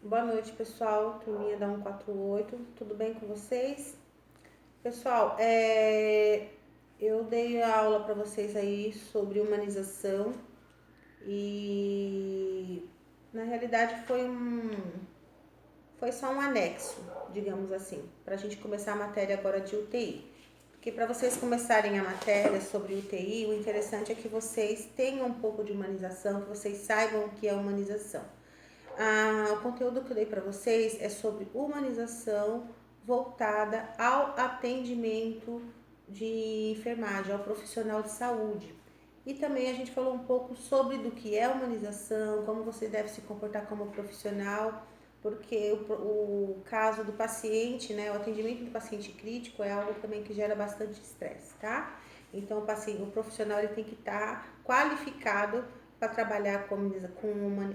Boa noite, pessoal. Turminha da 148, tudo bem com vocês? Pessoal, eu dei a aula para vocês aí sobre humanização e na realidade foi só um anexo, digamos assim, para a gente começar a matéria agora de UTI. Porque para vocês começarem a matéria sobre UTI, o interessante é que vocês tenham um pouco de humanização, que vocês saibam o que é humanização. O conteúdo que eu dei para vocês é sobre humanização voltada ao atendimento de enfermagem, ao profissional de saúde. E também a gente falou um pouco sobre do que é humanização, como você deve se comportar como profissional, porque o caso do paciente, né, o atendimento do paciente crítico é algo também que gera bastante estresse, tá? Então o profissional ele tem que estar qualificado para trabalhar com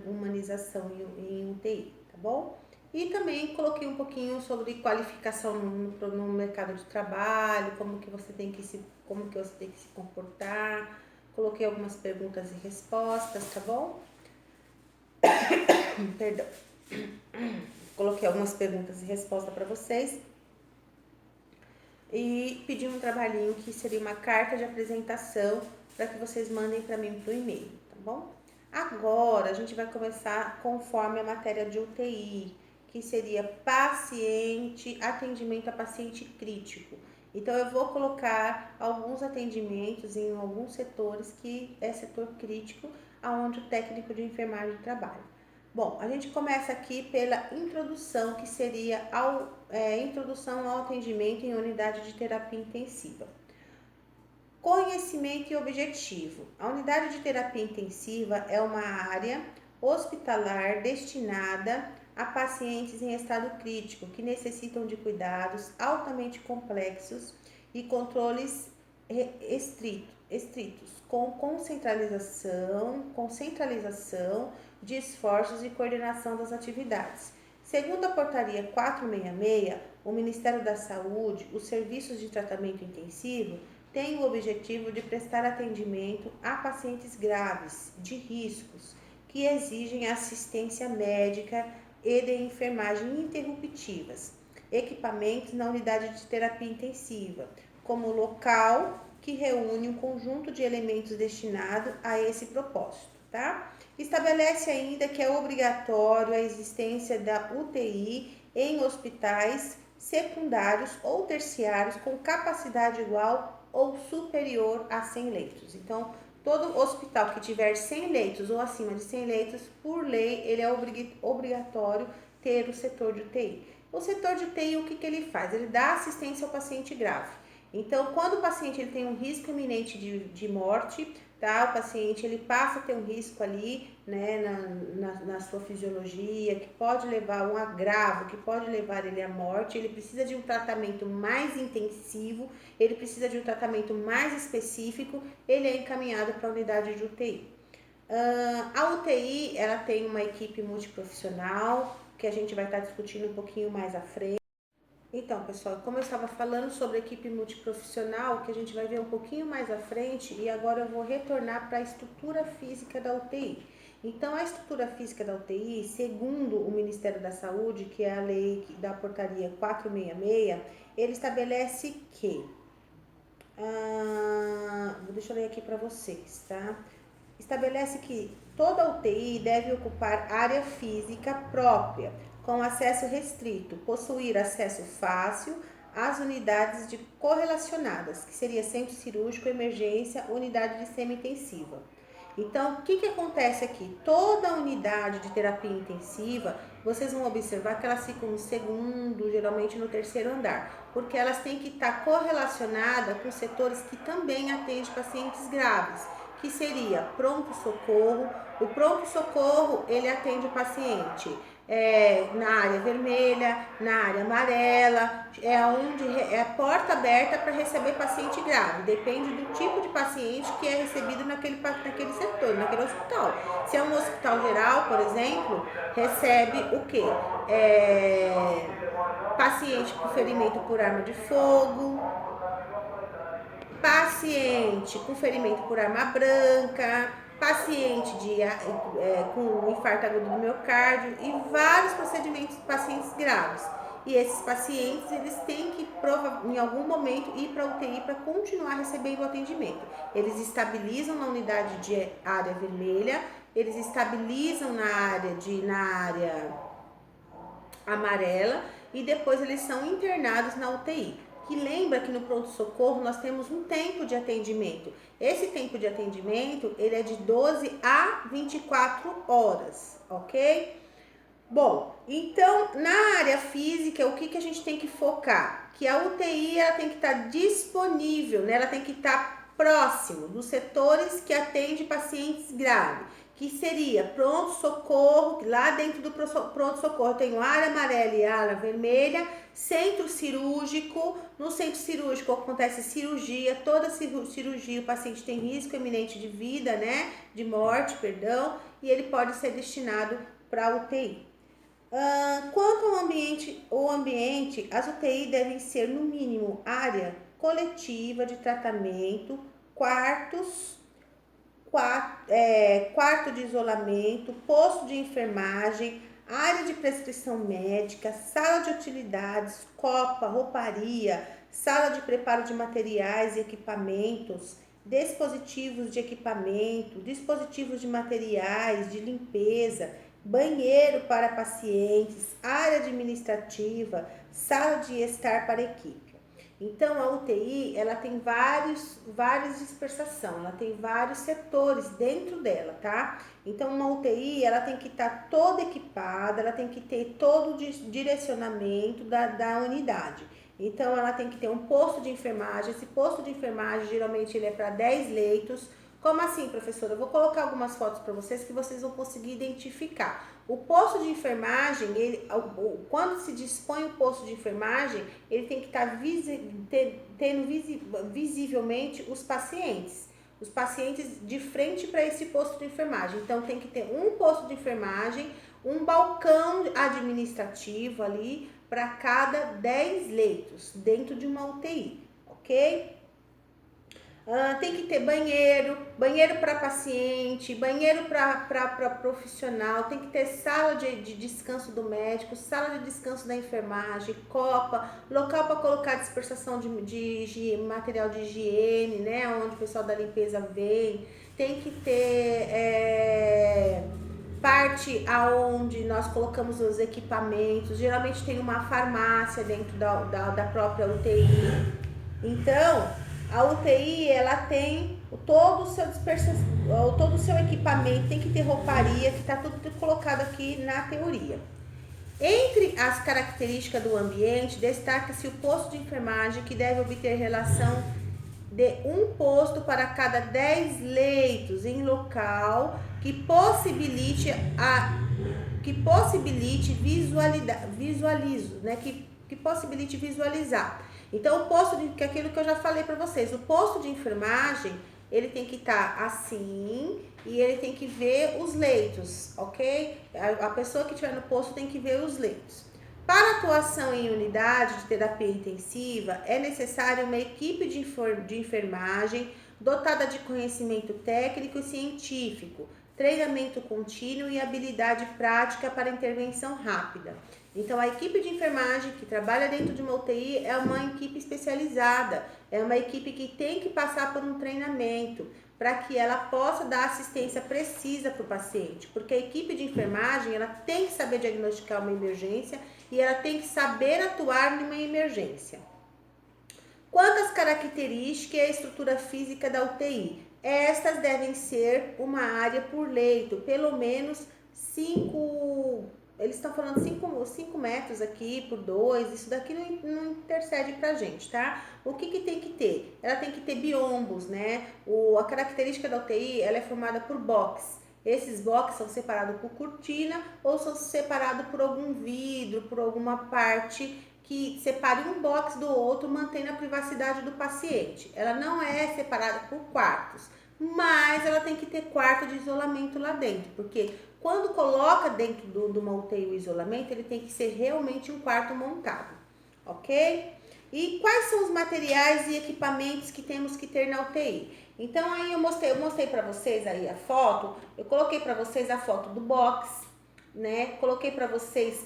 humanização em UTI, tá bom? E também coloquei um pouquinho sobre qualificação no mercado de trabalho, como que você tem que se comportar. Coloquei algumas perguntas e respostas, tá bom? Perdão. Coloquei algumas perguntas e respostas para vocês. E pedi um trabalhinho que seria uma carta de apresentação para que vocês mandem para mim pro e-mail, tá bom? Agora a gente vai começar conforme a matéria de UTI, que seria atendimento a paciente crítico. Então eu vou colocar alguns atendimentos em alguns setores que é setor crítico, aonde o técnico de enfermagem trabalha. Bom, a gente começa aqui pela introdução, que seria introdução ao atendimento em unidade de terapia intensiva. Conhecimento e objetivo. A unidade de terapia intensiva é uma área hospitalar destinada a pacientes em estado crítico que necessitam de cuidados altamente complexos e controles estritos, com concentralização de esforços e coordenação das atividades. Segundo a portaria 466, o Ministério da Saúde, os serviços de tratamento intensivo tem o objetivo de prestar atendimento a pacientes graves, de riscos, que exigem assistência médica e de enfermagem ininterruptivas, equipamentos na unidade de terapia intensiva, como local que reúne um conjunto de elementos destinado a esse propósito, tá? Estabelece ainda que é obrigatório a existência da UTI em hospitais secundários ou terciários com capacidade igual ou superior a 100 leitos. Então, todo hospital que tiver 100 leitos ou acima de 100 leitos, por lei, ele é obrigatório ter o setor de UTI. O setor de UTI, o que ele faz? Ele dá assistência ao paciente grave. Então, quando o paciente ele tem um risco iminente de morte, tá? O paciente ele passa a ter um risco ali, né, na sua fisiologia, que pode levar a um agravo, que pode levar ele à morte. Ele precisa de um tratamento mais intensivo, ele precisa de um tratamento mais específico, ele é encaminhado para a unidade de UTI. A UTI ela tem uma equipe multiprofissional, que a gente vai estar discutindo um pouquinho mais à frente. Então, pessoal, como eu estava falando sobre a equipe multiprofissional, que a gente vai ver um pouquinho mais à frente, e agora eu vou retornar para a estrutura física da UTI. Então, a estrutura física da UTI, segundo o Ministério da Saúde, que é a lei da portaria 466, ele estabelece que, deixa eu ler aqui para vocês, tá? Estabelece que toda UTI deve ocupar área física própria, com acesso restrito, possuir acesso fácil às unidades correlacionadas, que seria centro cirúrgico, emergência, unidade de semi-intensiva. Então, o que acontece aqui? Toda unidade de terapia intensiva, vocês vão observar que elas ficam no segundo, geralmente no terceiro andar, porque elas têm que estar correlacionadas com setores que também atendem pacientes graves, que seria pronto-socorro. O pronto-socorro, ele atende o paciente na área vermelha, na área amarela, onde é a porta aberta para receber paciente grave. Depende do tipo de paciente que é recebido naquele setor, naquele hospital. Se é um hospital geral, por exemplo, recebe o quê? Paciente com ferimento por arma de fogo, paciente com ferimento por arma branca, paciente com infarto agudo do miocárdio e vários procedimentos de pacientes graves. E esses pacientes, eles têm que, em algum momento, ir para a UTI para continuar recebendo o atendimento. Eles estabilizam na unidade de área vermelha, eles estabilizam na área amarela e depois eles são internados na UTI. Que lembra que no pronto-socorro nós temos um tempo de atendimento. Esse tempo de atendimento, ele é de 12 a 24 horas, ok? Bom, então na área física, o que a gente tem que focar? Que a UTI ela tem que estar disponível, né? Ela tem que estar próximo dos setores que atende pacientes graves, que seria pronto-socorro, lá dentro do pronto-socorro tem área amarela e área vermelha, centro cirúrgico, no centro cirúrgico acontece cirurgia, toda cirurgia o paciente tem risco iminente de vida, né? De morte, perdão, e ele pode ser destinado para a UTI. Quanto ao ambiente, as UTI devem ser no mínimo área coletiva de tratamento, quarto de isolamento, posto de enfermagem, área de prescrição médica, sala de utilidades, copa, rouparia, sala de preparo de materiais e equipamentos, dispositivos de equipamento, dispositivos de materiais, de limpeza, banheiro para pacientes, área administrativa, sala de estar para equipe. Então, a UTI, ela tem várias dispersação, ela tem vários setores dentro dela, tá? Então, uma UTI, ela tem que estar toda equipada, ela tem que ter todo o direcionamento da unidade. Então, ela tem que ter um posto de enfermagem, esse posto de enfermagem, geralmente, ele é para 10 leitos. Como assim, professora? Eu vou colocar algumas fotos para vocês que vocês vão conseguir identificar. O posto de enfermagem, quando se dispõe o posto de enfermagem, ele tem que estar tendo visivelmente os pacientes de frente para esse posto de enfermagem. Então, tem que ter um posto de enfermagem, um balcão administrativo ali para cada 10 leitos dentro de uma UTI, ok? Tem que ter banheiro para paciente, banheiro para profissional, tem que ter sala de descanso do médico, sala de descanso da enfermagem, copa, local para colocar dispersação de material de higiene, né, onde o pessoal da limpeza vem, tem que ter parte aonde nós colocamos os equipamentos, geralmente tem uma farmácia dentro da própria UTI. Então, a UTI, ela tem todo o seu equipamento, tem que ter rouparia, que está tudo colocado aqui na teoria. Entre as características do ambiente, destaca-se o posto de enfermagem, que deve obter relação de um posto para cada 10 leitos em local que possibilite visualizar. Então, que é aquilo que eu já falei para vocês, o posto de enfermagem, ele tem que estar assim e ele tem que ver os leitos, ok? A pessoa que estiver no posto tem que ver os leitos. Para atuação em unidade de terapia intensiva, é necessário uma equipe de enfermagem dotada de conhecimento técnico e científico, treinamento contínuo e habilidade prática para intervenção rápida. Então, a equipe de enfermagem que trabalha dentro de uma UTI é uma equipe especializada, é uma equipe que tem que passar por um treinamento para que ela possa dar assistência precisa para o paciente, porque a equipe de enfermagem ela tem que saber diagnosticar uma emergência e ela tem que saber atuar numa emergência. Quanto às características e a estrutura física da UTI, estas devem ser uma área por leito, pelo menos 5, eles estão falando 5 metros aqui por 2, isso daqui não intercede pra gente, tá? O que tem que ter? Ela tem que ter biombos, né? A característica da UTI, ela é formada por box. Esses boxes são separados por cortina ou são separados por algum vidro, por alguma parte que separe um box do outro, mantendo a privacidade do paciente. Ela não é separada por quartos, mas ela tem que ter quarto de isolamento lá dentro, porque quando coloca dentro de uma UTI o isolamento, ele tem que ser realmente um quarto montado, ok? E quais são os materiais e equipamentos que temos que ter na UTI? Então aí eu mostrei para vocês aí a foto, eu coloquei para vocês a foto do box, né? Coloquei para vocês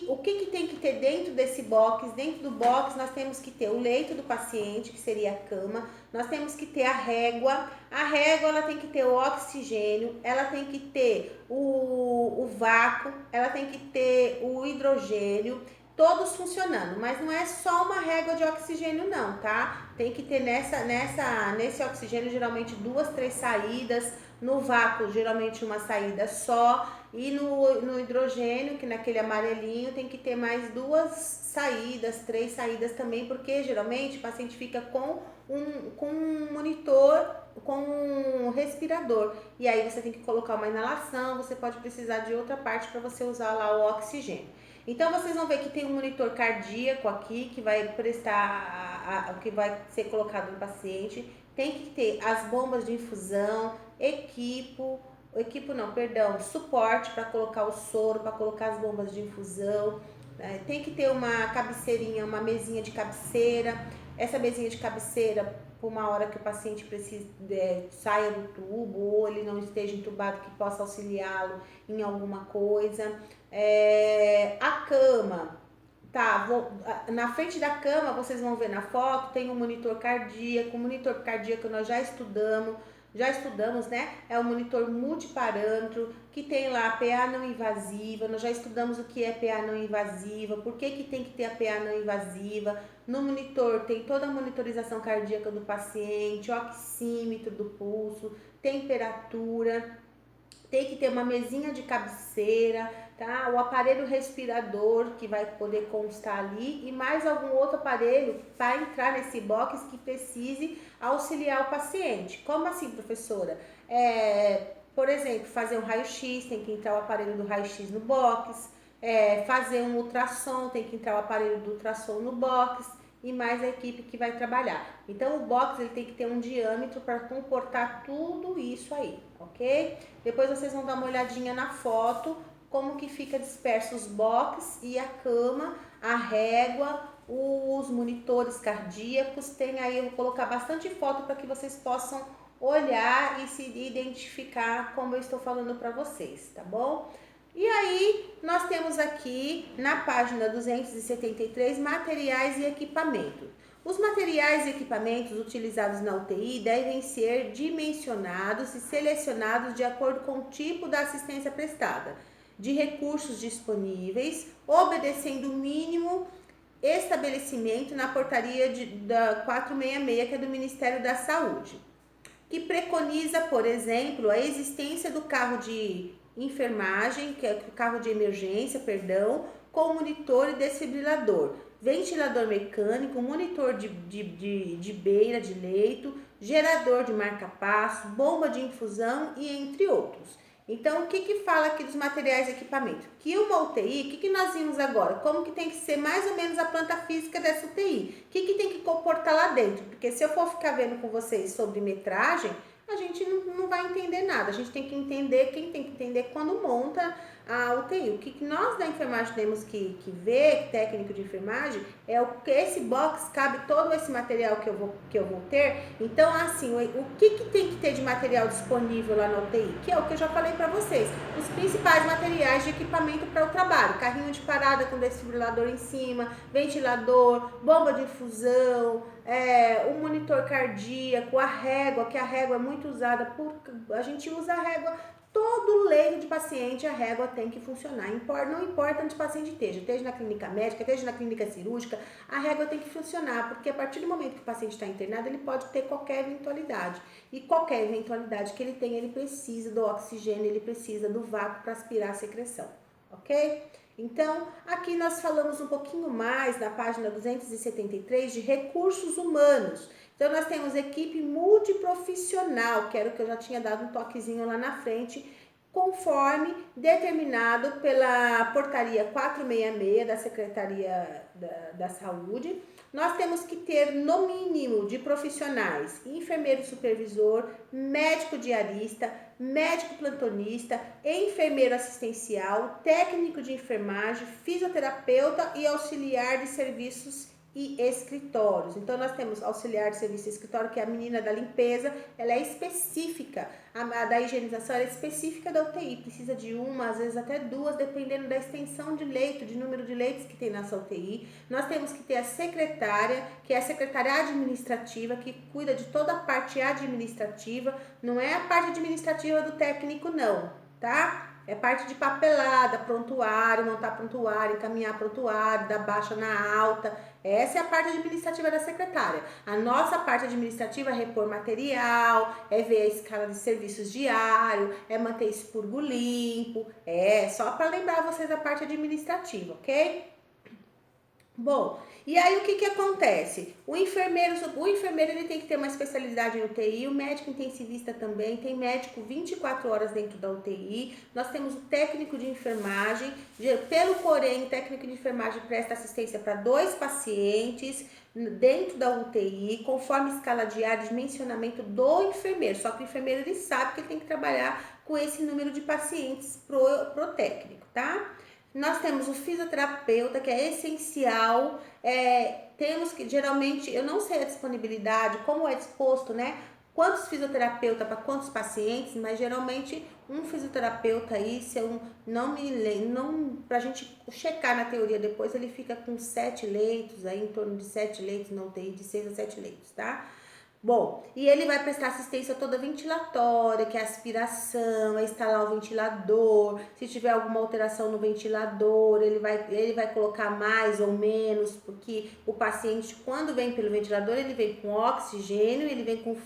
o que tem que ter dentro desse box. Dentro do box nós temos que ter o leito do paciente, que seria a cama, nós temos que ter a régua ela tem que ter o oxigênio, ela tem que ter o vácuo, ela tem que ter o hidrogênio, todos funcionando, mas não é só uma régua de oxigênio não, tá? Tem que ter nesse oxigênio geralmente 2, 3 saídas, no vácuo geralmente uma saída só, e no hidrogênio, que naquele amarelinho, tem que ter mais 2 saídas, 3 saídas também, porque geralmente o paciente fica com um monitor, com um respirador, e aí você tem que colocar uma inalação, você pode precisar de outra parte para você usar lá o oxigênio. Então vocês vão ver que tem um monitor cardíaco aqui que vai prestar o que vai ser colocado no paciente. Tem que ter as bombas de infusão, suporte para colocar o soro, para colocar as bombas de infusão. Tem que ter uma cabeceirinha, uma mesinha de cabeceira. Essa mesinha de cabeceira, por uma hora que o paciente saia do tubo ou ele não esteja entubado, que possa auxiliá-lo em alguma coisa. A cama, tá? Na frente da cama, vocês vão ver na foto, tem um monitor cardíaco. O monitor cardíaco nós já estudamos, né? É um monitor multiparâmetro, que tem lá a PA não invasiva. Nós já estudamos o que é PA não invasiva, por que tem que ter a PA não invasiva. No monitor tem toda a monitorização cardíaca do paciente, oxímetro do pulso, temperatura. Tem que ter uma mesinha de cabeceira, tá? O aparelho respirador que vai poder constar ali e mais algum outro aparelho para entrar nesse box que precise auxiliar o paciente. Como assim, professora? Por exemplo, fazer um raio-x, tem que entrar o aparelho do raio-x no box. Fazer um ultrassom, tem que entrar o aparelho do ultrassom no box. E mais a equipe que vai trabalhar. Então o box ele tem que ter um diâmetro para comportar tudo isso aí, ok? Depois vocês vão dar uma olhadinha na foto, como que fica disperso os box e a cama, a régua, os monitores cardíacos. Tem aí, eu vou colocar bastante foto para que vocês possam olhar e se identificar como eu estou falando para vocês, tá bom? E aí, nós temos aqui na página 273 materiais e equipamentos. Os materiais e equipamentos utilizados na UTI devem ser dimensionados e selecionados de acordo com o tipo da assistência prestada, de recursos disponíveis, obedecendo o mínimo estabelecimento na portaria da 466, que é do Ministério da Saúde, que preconiza, por exemplo, a existência do carro de enfermagem, que é o carro de emergência, com monitor e desfibrilador, ventilador mecânico, monitor de beira de leito, gerador de marca-passo, bomba de infusão e entre outros. Então, o que fala aqui dos materiais e equipamentos? Que uma UTI, o que nós vimos agora? Como que tem que ser mais ou menos a planta física dessa UTI? O que tem que comportar lá dentro? Porque se eu for ficar vendo com vocês sobre metragem, a gente não vai entender nada. A gente tem que entender, quem tem que entender quando monta a UTI. O que nós da enfermagem temos que ver, técnico de enfermagem, é o que esse box cabe todo esse material que eu vou ter. Então, assim, o que tem que ter de material disponível lá na UTI? Que é o que eu já falei para vocês. Os principais materiais de equipamento para o trabalho. Carrinho de parada com desfibrilador em cima, ventilador, bomba de infusão, o monitor cardíaco, a régua, que a régua é muito usada, a gente usa a régua, todo leito de paciente, a régua tem que funcionar, não importa onde o paciente esteja na clínica médica, esteja na clínica cirúrgica, a régua tem que funcionar, porque a partir do momento que o paciente está internado, ele pode ter qualquer eventualidade, e qualquer eventualidade que ele tenha, ele precisa do oxigênio, ele precisa do vácuo para aspirar a secreção, ok? Então, aqui nós falamos um pouquinho mais na página 273 de recursos humanos. Então, nós temos equipe multiprofissional, que era o que eu já tinha dado um toquezinho lá na frente, conforme determinado pela portaria 466 da Secretaria da Saúde. Nós temos que ter, no mínimo, de profissionais, enfermeiro supervisor, médico diarista, médico plantonista, enfermeiro assistencial, técnico de enfermagem, fisioterapeuta e auxiliar de serviços e escritórios. Então, nós temos auxiliar de serviço e escritório, que é a menina da limpeza, ela é específica, a da higienização ela é específica da UTI, precisa de uma, às vezes até duas, dependendo da extensão de leito, de número de leitos que tem nessa UTI. Nós temos que ter a secretária, que é a secretária administrativa, que cuida de toda a parte administrativa, não é a parte administrativa do técnico não, tá? É parte de papelada, prontuário, montar prontuário, encaminhar prontuário, dar baixa na alta. Essa é a parte administrativa da secretária. A nossa parte administrativa é repor material, é ver a escala de serviços diário, é manter expurgo limpo. É só para lembrar vocês da parte administrativa, ok? Bom, e aí o que acontece? O enfermeiro ele tem que ter uma especialidade em UTI, o médico intensivista também, tem médico 24 horas dentro da UTI, nós temos o técnico de enfermagem, porém, o técnico de enfermagem presta assistência para 2 pacientes dentro da UTI, conforme escala diária de dimensionamento do enfermeiro, só que o enfermeiro ele sabe que ele tem que trabalhar com esse número de pacientes pro técnico, tá? Nós temos o fisioterapeuta, que é essencial, temos que, geralmente, eu não sei a disponibilidade, como é disposto, né? Quantos fisioterapeutas para quantos pacientes, mas geralmente um fisioterapeuta aí, se eu não me lembro, pra gente checar na teoria depois, ele fica com 7 leitos, aí em torno de 7 leitos na UTI, de 6 a 7 leitos, tá? Bom, e ele vai prestar assistência toda ventilatória, que é aspiração, é instalar o ventilador, se tiver alguma alteração no ventilador, ele vai colocar mais ou menos, porque o paciente, quando vem pelo ventilador, ele vem com oxigênio, ele vem com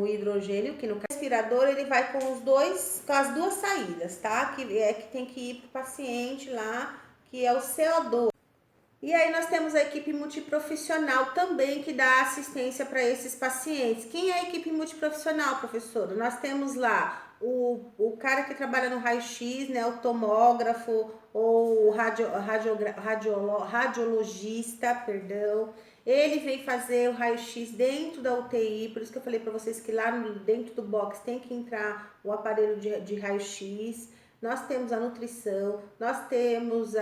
o hidrogênio, que no respirador ele vai com as duas saídas, tá? Que tem que ir pro paciente lá, que é o CO2. E aí nós temos a equipe multiprofissional também que dá assistência para esses pacientes. Quem é a equipe multiprofissional, professora? Nós temos lá o cara que trabalha no raio-x, né, o tomógrafo ou radiologista, perdão. Ele vem fazer o raio-x dentro da UTI, por isso que eu falei para vocês que lá dentro do box tem que entrar o aparelho de raio-x. Nós temos a nutrição, nós temos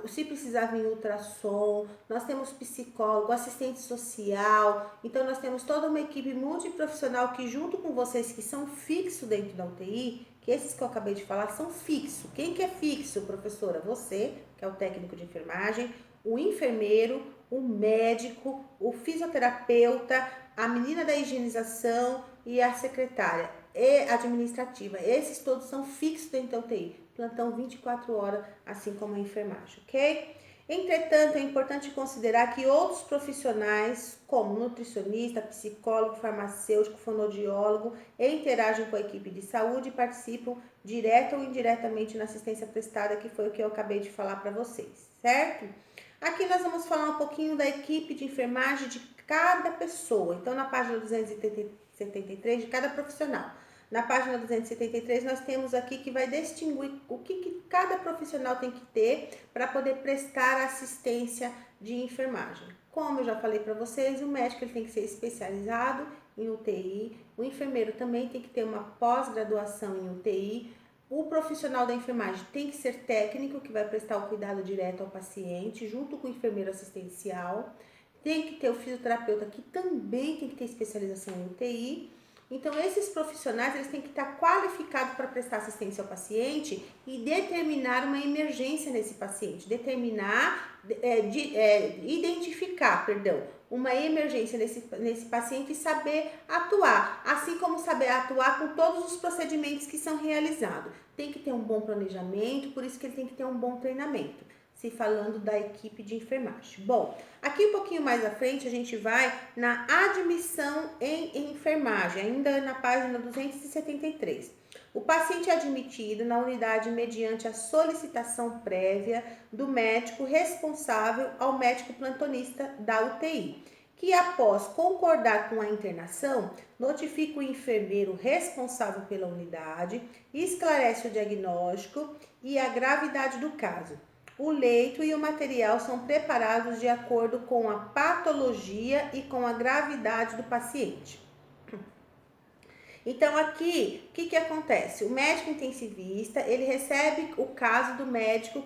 se precisar vir ultrassom, nós temos psicólogo, assistente social. Então, nós temos toda uma equipe multiprofissional que, junto com vocês que são fixos dentro da UTI, que esses que eu acabei de falar são fixos. Quem que é fixo, professora? Você, que é o técnico de enfermagem, o enfermeiro, o médico, o fisioterapeuta, a menina da higienização e a secretária e administrativa. Esses todos são fixos dentro da UTI. Plantão 24 horas, assim como a enfermagem, ok? Entretanto, é importante considerar que outros profissionais, como nutricionista, psicólogo, farmacêutico, fonoaudiólogo, interagem com a equipe de saúde e participam direta ou indiretamente na assistência prestada, que foi o que eu acabei de falar para vocês, certo? Aqui nós vamos falar um pouquinho da equipe de enfermagem de cada pessoa. Então, na página 273 de cada profissional. Na página 273 nós temos aqui que vai distinguir o que cada profissional tem que ter para poder prestar assistência de enfermagem. Como eu já falei para vocês, o médico ele tem que ser especializado em UTI, o enfermeiro também tem que ter uma pós-graduação em UTI, o profissional da enfermagem tem que ser técnico, que vai prestar o cuidado direto ao paciente, junto com o enfermeiro assistencial. Tem que ter o fisioterapeuta, que também tem que ter especialização em UTI. Então, esses profissionais eles têm que estar qualificados para prestar assistência ao paciente e determinar uma emergência nesse paciente. Identificar uma emergência nesse paciente e saber atuar. Assim como saber atuar com todos os procedimentos que são realizados. Tem que ter um bom planejamento, por isso que ele tem que ter um bom treinamento. Se falando da equipe de enfermagem. Bom, aqui um pouquinho mais à frente a gente vai na admissão em enfermagem, ainda na página 273. O paciente é admitido na unidade mediante a solicitação prévia do médico responsável ao médico plantonista da UTI, que após concordar com a internação, notifica o enfermeiro responsável pela unidade, esclarece o diagnóstico e a gravidade do caso. O leito e o material são preparados de acordo com a patologia e com a gravidade do paciente. Então, aqui, o que acontece? O médico intensivista, ele recebe o caso do médico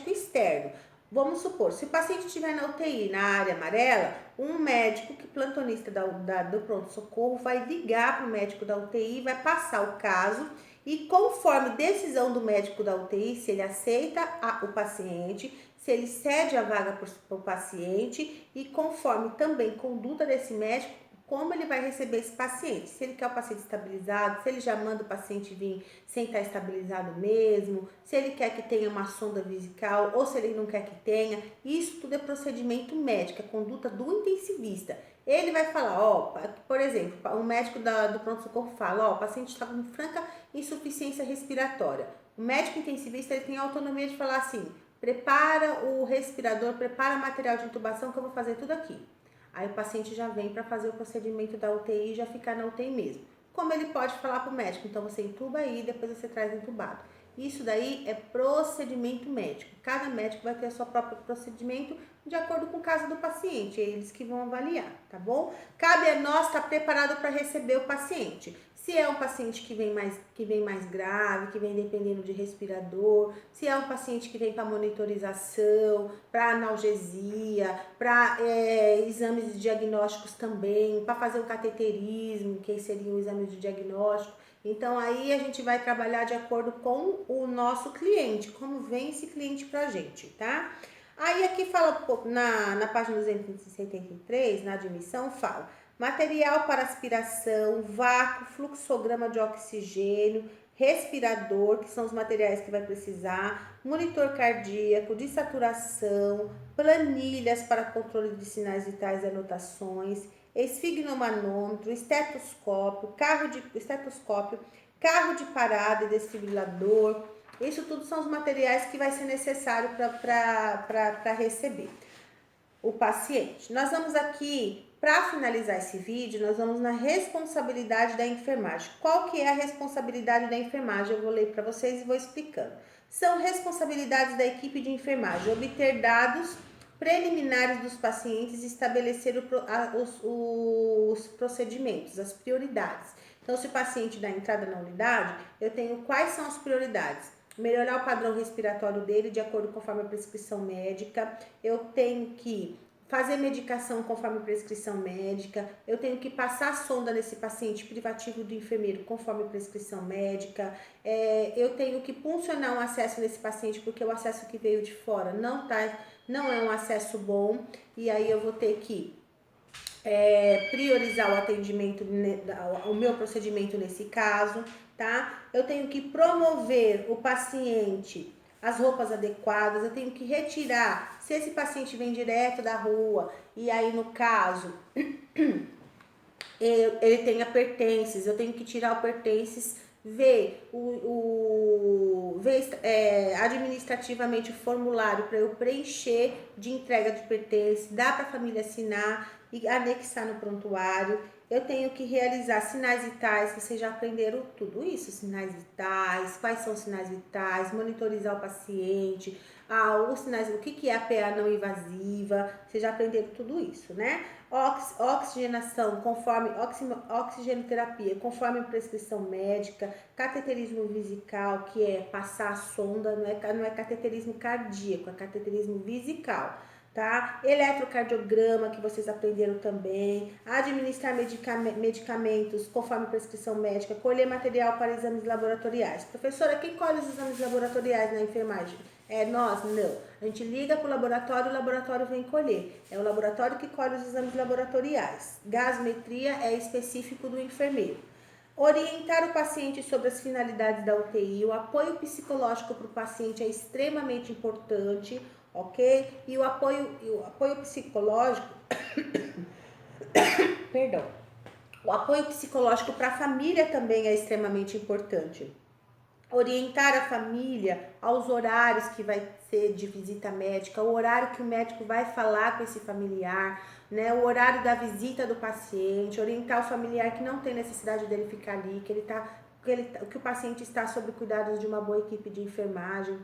externo. Vamos supor, se o paciente estiver na UTI, na área amarela, um médico que plantonista do pronto-socorro vai ligar para o médico da UTI, vai passar o caso e conforme decisão do médico da UTI, se ele aceita o paciente, se ele cede a vaga para o paciente e conforme também conduta desse médico, como ele vai receber esse paciente, se ele quer o paciente estabilizado, se ele já manda o paciente vir sem estar estabilizado mesmo, se ele quer que tenha uma sonda vesical ou se ele não quer que tenha, isso tudo é procedimento médico, é conduta do intensivista. Ele vai falar, ó, por exemplo, o médico do pronto-socorro fala, ó, o paciente está com franca insuficiência respiratória. O médico intensivista ele tem a autonomia de falar assim, prepara o respirador, prepara material de intubação que eu vou fazer tudo aqui. Aí o paciente já vem para fazer o procedimento da UTI e já ficar na UTI mesmo. Como ele pode falar para o médico? Então você entuba aí e depois você traz entubado. Isso daí é procedimento médico. Cada médico vai ter o seu próprio procedimento de acordo com o caso do paciente. É eles que vão avaliar, tá bom? Cabe a nós estar preparado para receber o paciente. Se é um paciente que vem mais grave, que vem dependendo de respirador, se é um paciente que vem para monitorização, para analgesia, para exames diagnósticos também, para fazer o cateterismo, que seria um exame de diagnóstico. Então aí a gente vai trabalhar de acordo com o nosso cliente, como vem esse cliente pra gente, tá? Aí aqui fala na página 273, na admissão, fala material para aspiração, vácuo, fluxograma de oxigênio, respirador, que são os materiais que vai precisar, monitor cardíaco, de saturação, planilhas para controle de sinais vitais e anotações, esfigmomanômetro, estetoscópio, carro de parada e desfibrilador. Isso tudo são os materiais que vai ser necessário para receber o paciente. Nós vamos aqui, para finalizar esse vídeo, nós vamos na responsabilidade da enfermagem. Qual que é a responsabilidade da enfermagem? Eu vou ler para vocês e vou explicando. São responsabilidades da equipe de enfermagem obter dados preliminares dos pacientes e estabelecer os procedimentos, as prioridades. Então, se o paciente dá entrada na unidade, eu tenho quais são as prioridades? Melhorar o padrão respiratório dele de acordo com a prescrição médica, eu tenho que fazer medicação conforme prescrição médica, eu tenho que passar sonda nesse paciente privativo do enfermeiro conforme prescrição médica, eu tenho que puncionar um acesso nesse paciente porque o acesso que veio de fora não é um acesso bom, e aí eu vou ter que priorizar o atendimento, o meu procedimento nesse caso, tá? Eu tenho que promover o paciente as roupas adequadas, eu tenho que retirar, se esse paciente vem direto da rua, e aí no caso, ele tem pertences, eu tenho que tirar o pertences, ver administrativamente o formulário para eu preencher de entrega de pertences, dá para a família assinar e anexar no prontuário. Eu tenho que realizar sinais vitais, vocês já aprenderam tudo isso, sinais vitais, quais são os sinais vitais, monitorizar o paciente, os sinais, o que é a PA não invasiva, vocês já aprenderam tudo isso, né? Oxigenação, conforme oxigenoterapia, conforme prescrição médica, cateterismo vesical, que é passar a sonda, não é cateterismo cardíaco, é cateterismo vesical. Tá? Eletrocardiograma, que vocês aprenderam também, administrar medicamentos conforme prescrição médica, colher material para exames laboratoriais. Professora, quem colhe os exames laboratoriais na enfermagem? É nós? Não. A gente liga para o laboratório vem colher. É o laboratório que colhe os exames laboratoriais. Gasmetria é específico do enfermeiro. Orientar o paciente sobre as finalidades da UTI, o apoio psicológico para o paciente é extremamente importante, ok? E o apoio psicológico, perdão, o apoio psicológico para a família também é extremamente importante. Orientar a família aos horários que vai ser de visita médica, o horário que o médico vai falar com esse familiar, né? O horário da visita do paciente, orientar o familiar que não tem necessidade dele ficar ali, que o paciente está sob cuidados de uma boa equipe de enfermagem.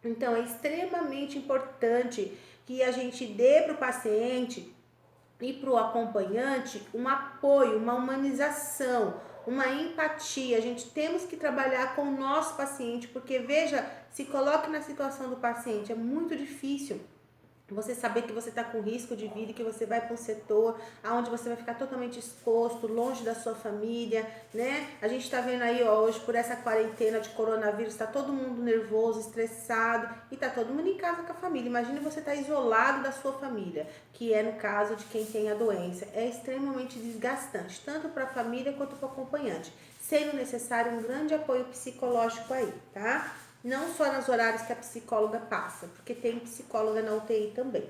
Então, é extremamente importante que a gente dê para o paciente e para o acompanhante um apoio, uma humanização, uma empatia. A gente temos que trabalhar com o nosso paciente, porque veja, se coloque na situação do paciente, é muito difícil você saber que você está com risco de vida e que você vai para um setor onde você vai ficar totalmente exposto, longe da sua família, né? A gente está vendo aí, ó, hoje por essa quarentena de coronavírus, está todo mundo nervoso, estressado e tá todo mundo em casa com a família. Imagine você estar isolado da sua família, que é no caso de quem tem a doença. É extremamente desgastante, tanto para a família quanto para o acompanhante, sendo necessário um grande apoio psicológico aí, tá? Não só nos horários que a psicóloga passa, porque tem psicóloga na UTI também,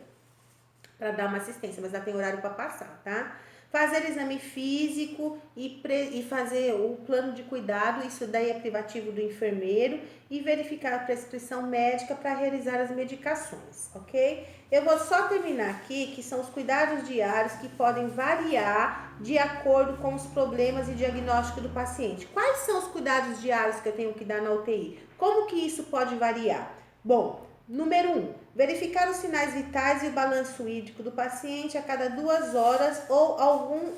para dar uma assistência, mas ela tem horário para passar, tá? Fazer exame físico e fazer o plano de cuidado, isso daí é privativo do enfermeiro, e verificar a prescrição médica para realizar as medicações, ok? Eu vou só terminar aqui, que são os cuidados diários que podem variar de acordo com os problemas e diagnóstico do paciente. Quais são os cuidados diários que eu tenho que dar na UTI? Como que isso pode variar? Bom, número 1, verificar os sinais vitais e o balanço hídrico do paciente a cada 2 horas ou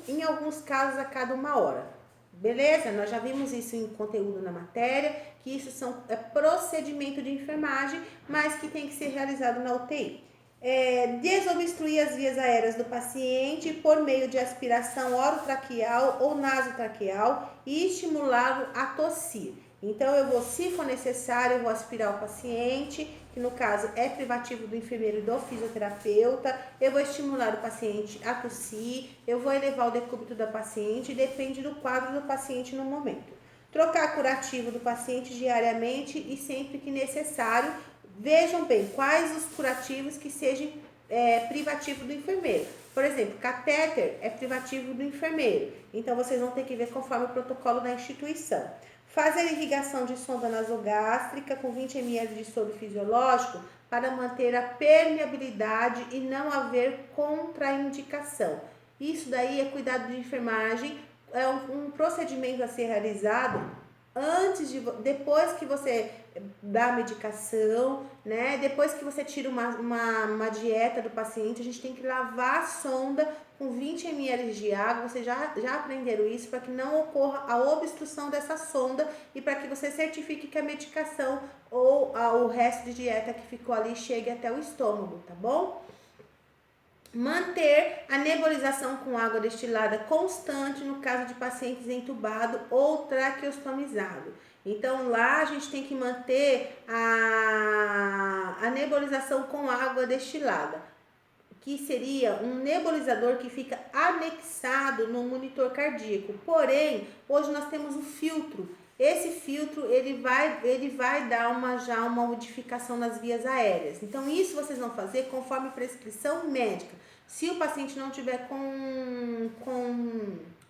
em alguns casos a cada 1 hora. Beleza? Nós já vimos isso em conteúdo na matéria, que isso é procedimento de enfermagem, mas que tem que ser realizado na UTI. Desobstruir as vias aéreas do paciente por meio de aspiração orotraqueal ou nasotraqueal e estimulá-lo a tossir. Então, se for necessário, eu vou aspirar o paciente, que no caso é privativo do enfermeiro e do fisioterapeuta, eu vou estimular o paciente a tossir, eu vou elevar o decúbito da paciente, depende do quadro do paciente no momento. Trocar curativo do paciente diariamente e sempre que necessário. Vejam bem, quais os curativos que sejam privativo do enfermeiro. Por exemplo, catéter é privativo do enfermeiro, então vocês vão ter que ver conforme o protocolo da instituição. Fazer irrigação de sonda nasogástrica com 20 ml de soro fisiológico para manter a permeabilidade e não haver contraindicação. Isso daí é cuidado de enfermagem, é um procedimento a ser realizado depois que você dá a medicação, né? Depois que você tira uma dieta do paciente, a gente tem que lavar a sonda com 20 ml de água. Vocês já aprenderam isso, para que não ocorra a obstrução dessa sonda e para que você certifique que a medicação ou o resto de dieta que ficou ali chegue até o estômago, tá bom? Manter a nebulização com água destilada constante no caso de pacientes entubados ou traqueostomizado. Então, lá a gente tem que manter a nebulização com água destilada, que seria um nebulizador que fica anexado no monitor cardíaco. Porém, hoje nós temos um filtro. Esse filtro ele vai dar uma modificação nas vias aéreas. Então, isso vocês vão fazer conforme prescrição médica. Se o paciente não tiver com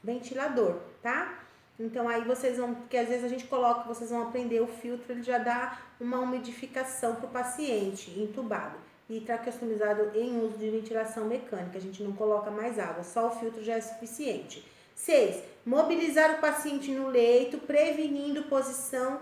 ventilador, tá? Então, aí vocês vão, porque às vezes a gente coloca, vocês vão aprender o filtro, ele já dá uma umidificação para o paciente entubado e traqueostomizado em uso de ventilação mecânica. A gente não coloca mais água, só o filtro já é suficiente. 6. Mobilizar o paciente no leito, prevenindo posição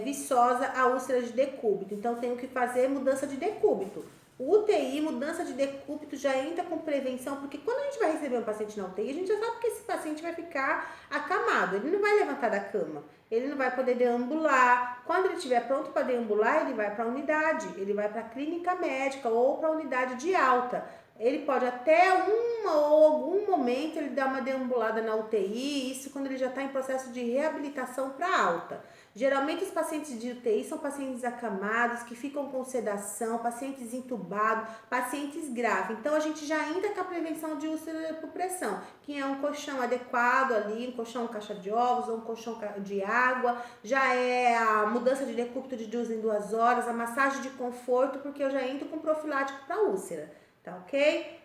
viçosa a úlcera de decúbito. Então, tenho que fazer mudança de decúbito. O UTI, mudança de decúbito, já entra com prevenção, porque quando a gente vai receber um paciente na UTI, a gente já sabe que esse paciente vai ficar acamado, ele não vai levantar da cama, ele não vai poder deambular. Quando ele estiver pronto para deambular, ele vai para a unidade, ele vai para a clínica médica ou para a unidade de alta. Ele pode até algum momento ele dar uma deambulada na UTI, isso quando ele já está em processo de reabilitação para alta. Geralmente os pacientes de UTI são pacientes acamados, que ficam com sedação, pacientes entubados, pacientes graves. Então a gente já entra com a prevenção de úlcera por pressão, que é um colchão adequado ali, um colchão caixa de ovos ou um colchão de água, já é a mudança de decúbito de 2 em 2 horas, a massagem de conforto, porque eu já entro com profilático para úlcera, tá ok?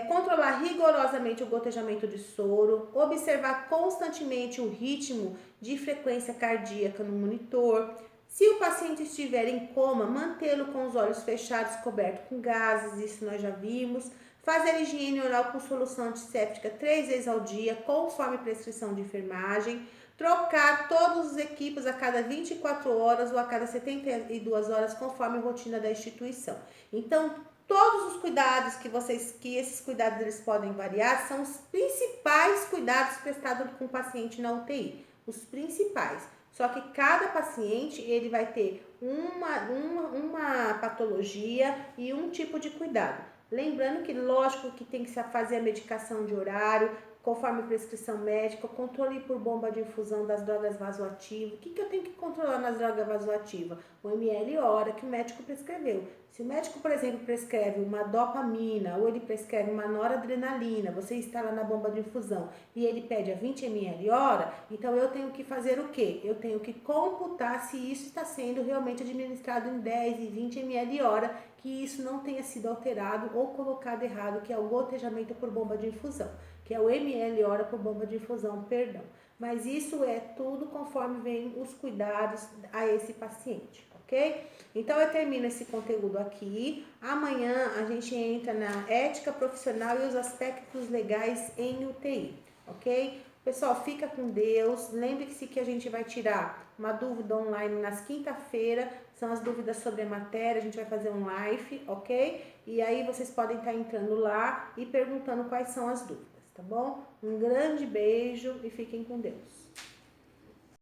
Controlar rigorosamente o gotejamento de soro, observar constantemente o ritmo de frequência cardíaca no monitor. Se o paciente estiver em coma, mantê-lo com os olhos fechados, coberto com gases, isso nós já vimos. Fazer higiene oral com solução antisséptica 3 vezes ao dia, conforme prescrição de enfermagem. Trocar todos os equipos a cada 24 horas ou a cada 72 horas, conforme a rotina da instituição. Então, Todos os cuidados que esses cuidados eles podem variar, são os principais cuidados prestados com o paciente na UTI, os principais. Só que cada paciente ele vai ter uma patologia e um tipo de cuidado. Lembrando que, lógico, que tem que se fazer a medicação de horário, conforme prescrição médica, controle por bomba de infusão das drogas vasoativas. O que eu tenho que controlar nas drogas vasoativas? O ml hora que o médico prescreveu. Se o médico, por exemplo, prescreve uma dopamina ou ele prescreve uma noradrenalina, você instala na bomba de infusão e ele pede a 20 ml hora, então eu tenho que fazer o quê? Eu tenho que computar se isso está sendo realmente administrado em 10 e 20 ml hora, que isso não tenha sido alterado ou colocado errado, que é o gotejamento por bomba de infusão, que é o ml hora por bomba de infusão, perdão. Mas isso é tudo conforme vem os cuidados a esse paciente, ok? Então eu termino esse conteúdo aqui. Amanhã a gente entra na ética profissional e os aspectos legais em UTI, ok? Pessoal, fica com Deus. Lembre-se que a gente vai tirar uma dúvida online nas quinta-feira. São as dúvidas sobre a matéria. A gente vai fazer um live, ok? E aí vocês podem estar entrando lá e perguntando quais são as dúvidas, tá bom? Um grande beijo e fiquem com Deus.